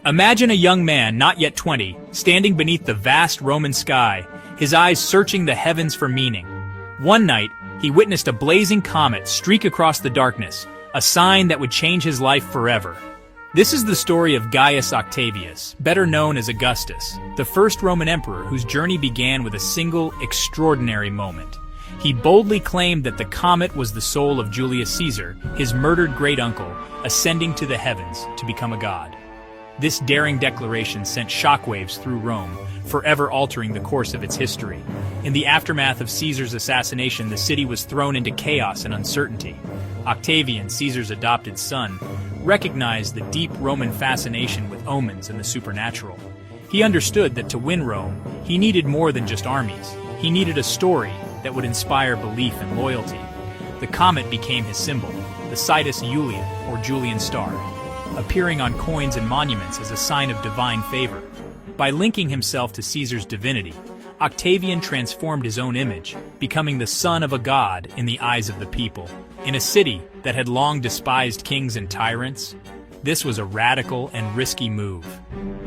Imagine a young man, not yet 20, standing beneath the vast Roman sky, his eyes searching the heavens for meaning. One night, he witnessed a blazing comet streak across the darkness, a sign that would change his life forever. This is the story of Gaius Octavius, better known as Augustus, the first Roman emperor whose journey began with a single, extraordinary moment. He boldly claimed that the comet was the soul of Julius Caesar, his murdered great-uncle, ascending to the heavens to become a god. This daring declaration sent shockwaves through Rome, forever altering the course of its history. In the aftermath of Caesar's assassination, the city was thrown into chaos and uncertainty. Octavian, Caesar's adopted son, recognized the deep Roman fascination with omens and the supernatural. He understood that to win Rome, he needed more than just armies. He needed a story that would inspire belief and loyalty. The comet became his symbol, the Sidus Julia, or Julian star, appearing on coins and monuments as a sign of divine favor. By linking himself to Caesar's divinity, Octavian transformed his own image, becoming the son of a god in the eyes of the people. In a city that had long despised kings and tyrants, this was a radical and risky move.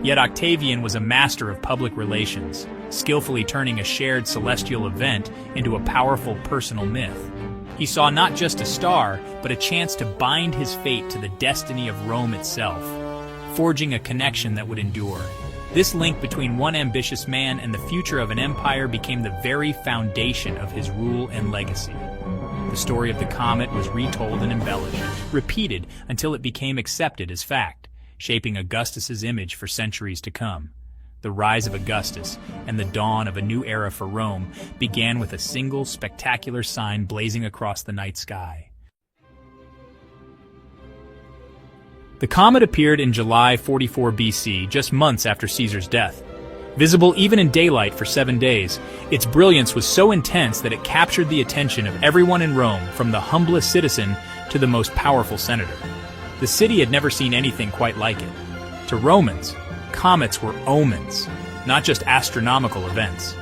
Yet Octavian was a master of public relations, skillfully turning a shared celestial event into a powerful personal myth. He saw not just a star, but a chance to bind his fate to the destiny of Rome itself, forging a connection that would endure. This link between one ambitious man and the future of an empire became the very foundation of his rule and legacy. The story of the comet was retold and embellished, repeated until it became accepted as fact, shaping Augustus's image for centuries to come. The rise of Augustus and the dawn of a new era for Rome began with a single spectacular sign blazing across the night sky. The comet appeared in July 44 BC, just months after Caesar's death. Visible even in daylight for 7 days, its brilliance was so intense that it captured the attention of everyone in Rome, from the humblest citizen to the most powerful senator. The city had never seen anything quite like it. To Romans, comets were omens, not just astronomical events.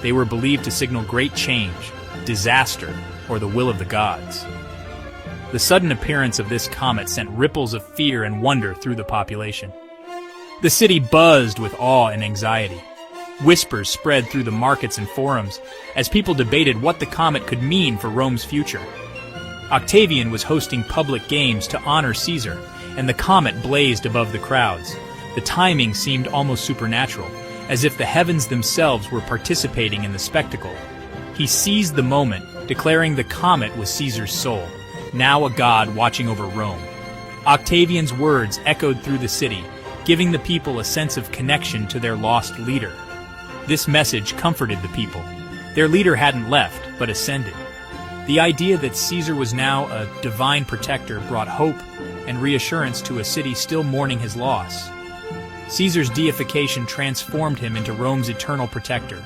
They were believed to signal great change, disaster, or the will of the gods. The sudden appearance of this comet sent ripples of fear and wonder through the population. The city buzzed with awe and anxiety. Whispers spread through the markets and forums as people debated what the comet could mean for Rome's future. Octavian was hosting public games to honor Caesar, and the comet blazed above the crowds. The timing seemed almost supernatural, as if the heavens themselves were participating in the spectacle. He seized the moment, declaring the comet was Caesar's soul, now a god watching over Rome. Octavian's words echoed through the city, giving the people a sense of connection to their lost leader. This message comforted the people. Their leader hadn't left, but ascended. The idea that Caesar was now a divine protector brought hope and reassurance to a city still mourning his loss. Caesar's deification transformed him into Rome's eternal protector.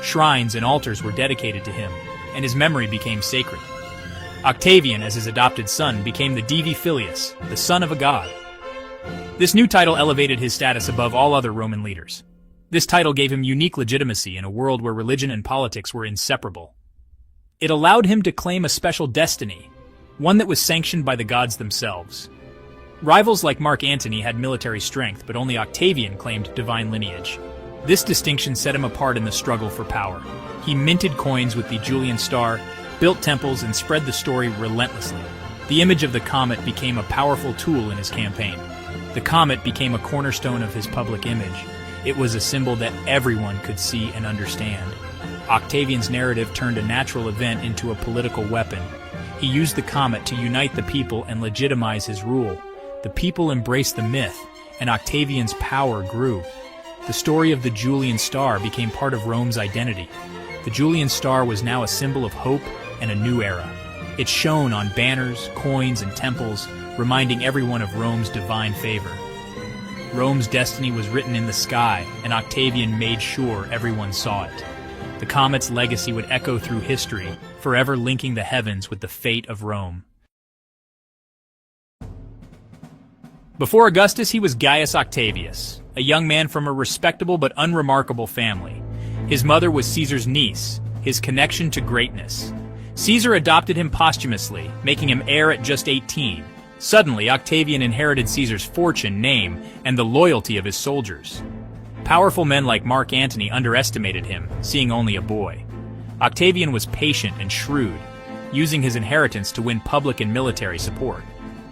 Shrines and altars were dedicated to him, and his memory became sacred. Octavian, as his adopted son, became the Divi Filius, the son of a god. This new title elevated his status above all other Roman leaders. This title gave him unique legitimacy in a world where religion and politics were inseparable. It allowed him to claim a special destiny, one that was sanctioned by the gods themselves. Rivals like Mark Antony had military strength, but only Octavian claimed divine lineage. This distinction set him apart in the struggle for power. He minted coins with the Julian star, built temples, and spread the story relentlessly. The image of the comet became a powerful tool in his campaign. The comet became a cornerstone of his public image. It was a symbol that everyone could see and understand. Octavian's narrative turned a natural event into a political weapon. He used the comet to unite the people and legitimize his rule. The people embraced the myth, and Octavian's power grew. The story of the Julian star became part of Rome's identity. The Julian star was now a symbol of hope and a new era. It shone on banners, coins, and temples, reminding everyone of Rome's divine favor. Rome's destiny was written in the sky, and Octavian made sure everyone saw it. The comet's legacy would echo through history, forever linking the heavens with the fate of Rome. Before Augustus, he was Gaius Octavius, a young man from a respectable but unremarkable family. His mother was Caesar's niece, his connection to greatness. Caesar adopted him posthumously, making him heir at just 18. Suddenly, Octavian inherited Caesar's fortune, name, and the loyalty of his soldiers. Powerful men like Mark Antony underestimated him, seeing only a boy. Octavian was patient and shrewd, using his inheritance to win public and military support.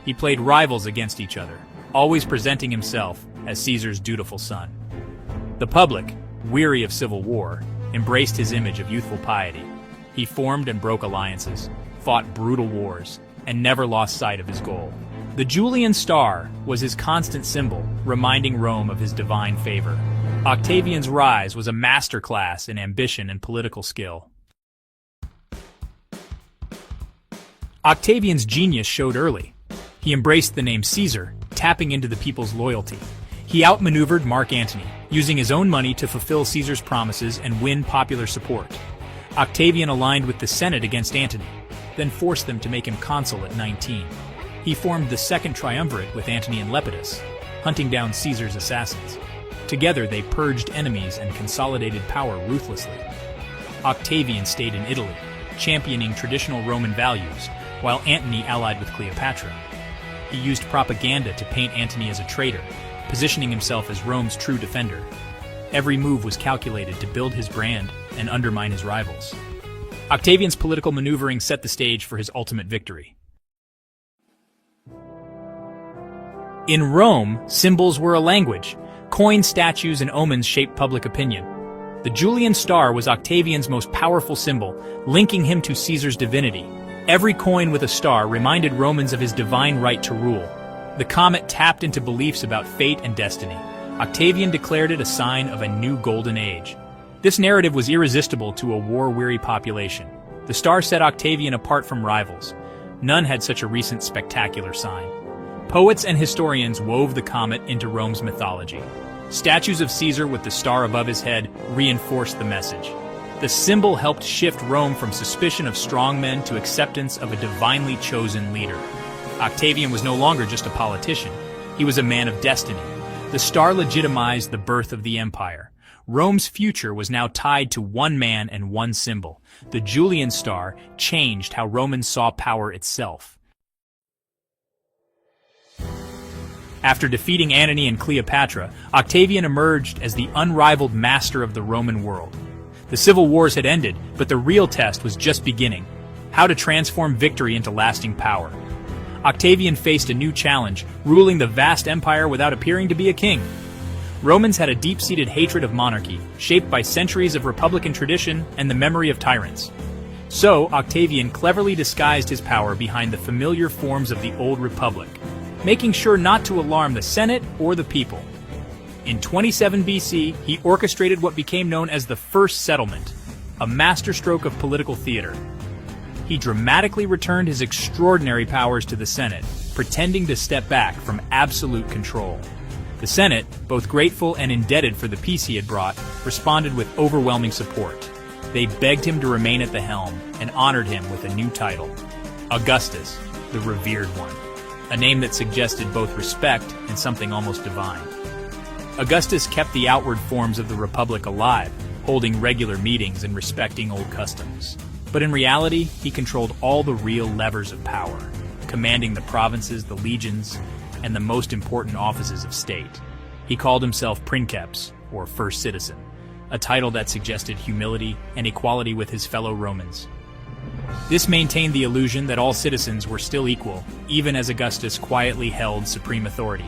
He played rivals against each other, always presenting himself as Caesar's dutiful son. The public, weary of civil war, embraced his image of youthful piety. He formed and broke alliances, fought brutal wars, and never lost sight of his goal. The Julian star was his constant symbol, reminding Rome of his divine favor. Octavian's rise was a masterclass in ambition and political skill. Octavian's genius showed early. He embraced the name Caesar, tapping into the people's loyalty. He outmaneuvered Mark Antony, using his own money to fulfill Caesar's promises and win popular support. Octavian aligned with the Senate against Antony, then forced them to make him consul at 19. He formed the Second Triumvirate with Antony and Lepidus, hunting down Caesar's assassins. Together they purged enemies and consolidated power ruthlessly. Octavian stayed in Italy, championing traditional Roman values, while Antony allied with Cleopatra. He used propaganda to paint Antony as a traitor, positioning himself as Rome's true defender. Every move was calculated to build his brand and undermine his rivals. Octavian's political maneuvering set the stage for his ultimate victory. In Rome, symbols were a language. Coins, statues, and omens shaped public opinion. The Julian star was Octavian's most powerful symbol, linking him to Caesar's divinity. Every coin with a star reminded Romans of his divine right to rule. The comet tapped into beliefs about fate and destiny. Octavian declared it a sign of a new golden age. This narrative was irresistible to a war-weary population. The star set Octavian apart from rivals. None had such a recent spectacular sign. Poets and historians wove the comet into Rome's mythology. Statues of Caesar with the star above his head reinforced the message. The symbol helped shift Rome from suspicion of strongmen to acceptance of a divinely chosen leader. Octavian was no longer just a politician. He was a man of destiny. The star legitimized the birth of the empire. Rome's future was now tied to one man and one symbol. The Julian star changed how Romans saw power itself. After defeating Antony and Cleopatra, Octavian emerged as the unrivaled master of the Roman world. The civil wars had ended, but the real test was just beginning: how to transform victory into lasting power. Octavian faced a new challenge, ruling the vast empire without appearing to be a king. Romans had a deep-seated hatred of monarchy, shaped by centuries of republican tradition and the memory of tyrants. So, Octavian cleverly disguised his power behind the familiar forms of the old republic, making sure not to alarm the Senate or the people. In 27 BC, he orchestrated what became known as the First Settlement, a masterstroke of political theater. He dramatically returned his extraordinary powers to the Senate, pretending to step back from absolute control. The Senate, both grateful and indebted for the peace he had brought, responded with overwhelming support. They begged him to remain at the helm and honored him with a new title, Augustus, the Revered One, a name that suggested both respect and something almost divine. Augustus kept the outward forms of the Republic alive, holding regular meetings and respecting old customs. But in reality, he controlled all the real levers of power, commanding the provinces, the legions, and the most important offices of state. He called himself princeps, or first citizen, a title that suggested humility and equality with his fellow Romans. This maintained the illusion that all citizens were still equal, even as Augustus quietly held supreme authority.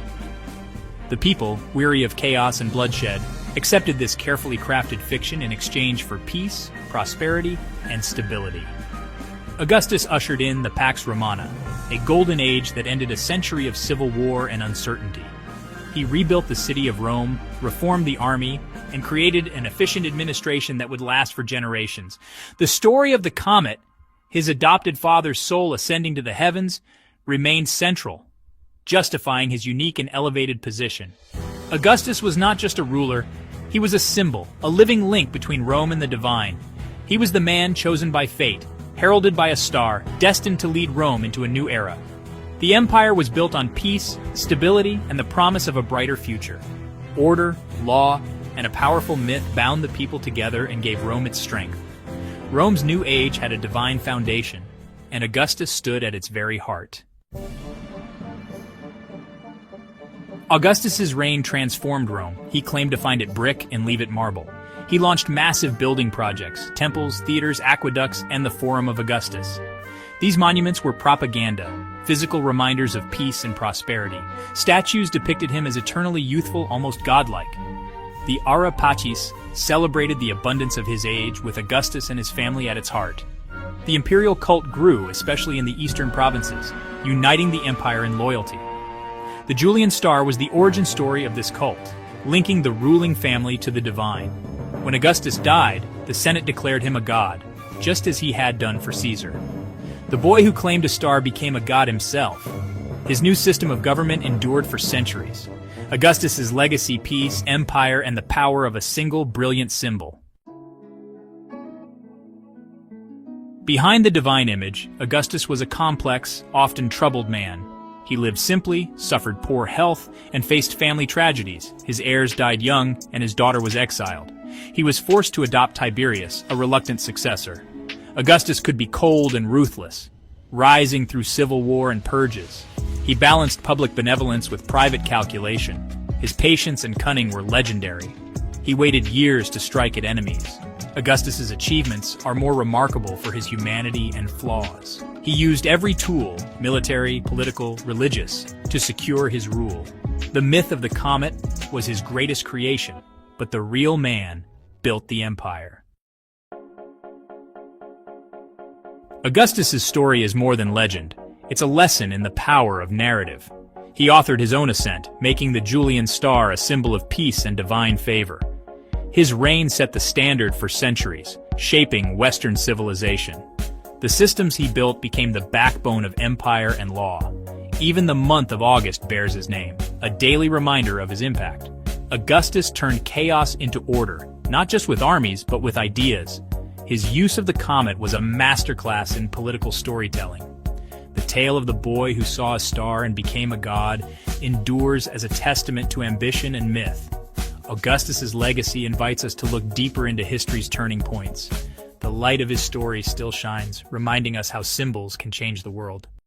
The people, weary of chaos and bloodshed, accepted this carefully crafted fiction in exchange for peace, prosperity, and stability. Augustus ushered in the Pax Romana, a golden age that ended a century of civil war and uncertainty. He rebuilt the city of Rome, reformed the army, and created an efficient administration that would last for generations. The story of the comet, his adopted father's soul ascending to the heavens, remained central, justifying his unique and elevated position. Augustus was not just a ruler, he was a symbol, a living link between Rome and the divine. He was the man chosen by fate, heralded by a star, destined to lead Rome into a new era. The empire was built on peace, stability, and the promise of a brighter future. Order, law, and a powerful myth bound the people together and gave Rome its strength. Rome's new age had a divine foundation, and Augustus stood at its very heart. Augustus's reign transformed Rome. He claimed to find it brick and leave it marble. He launched massive building projects, temples, theaters, aqueducts, and the Forum of Augustus. These monuments were propaganda, physical reminders of peace and prosperity. Statues depicted him as eternally youthful, almost godlike. The Ara Pacis celebrated the abundance of his age, with Augustus and his family at its heart. The imperial cult grew, especially in the eastern provinces, uniting the empire in loyalty. The Julian star was the origin story of this cult, linking the ruling family to the divine. When Augustus died, the Senate declared him a god, just as he had done for Caesar. The boy who claimed a star became a god himself. His new system of government endured for centuries. Augustus's legacy, peace, empire, and the power of a single brilliant symbol. Behind the divine image, Augustus was a complex, often troubled man. He lived simply, suffered poor health, and faced family tragedies. His heirs died young, and his daughter was exiled. He was forced to adopt Tiberius, a reluctant successor. Augustus could be cold and ruthless, rising through civil war and purges. He balanced public benevolence with private calculation. His patience and cunning were legendary. He waited years to strike at enemies. Augustus's achievements are more remarkable for his humanity and flaws. He used every tool, military, political, religious, to secure his rule. The myth of the comet was his greatest creation, but the real man built the empire. Augustus's story is more than legend. It's a lesson in the power of narrative. He authored his own ascent, making the Julian star a symbol of peace and divine favor. His reign set the standard for centuries, shaping Western civilization. The systems he built became the backbone of empire and law. Even the month of August bears his name, a daily reminder of his impact. Augustus turned chaos into order, not just with armies, but with ideas. His use of the comet was a masterclass in political storytelling. The tale of the boy who saw a star and became a god endures as a testament to ambition and myth. Augustus's legacy invites us to look deeper into history's turning points. The light of his story still shines, reminding us how symbols can change the world.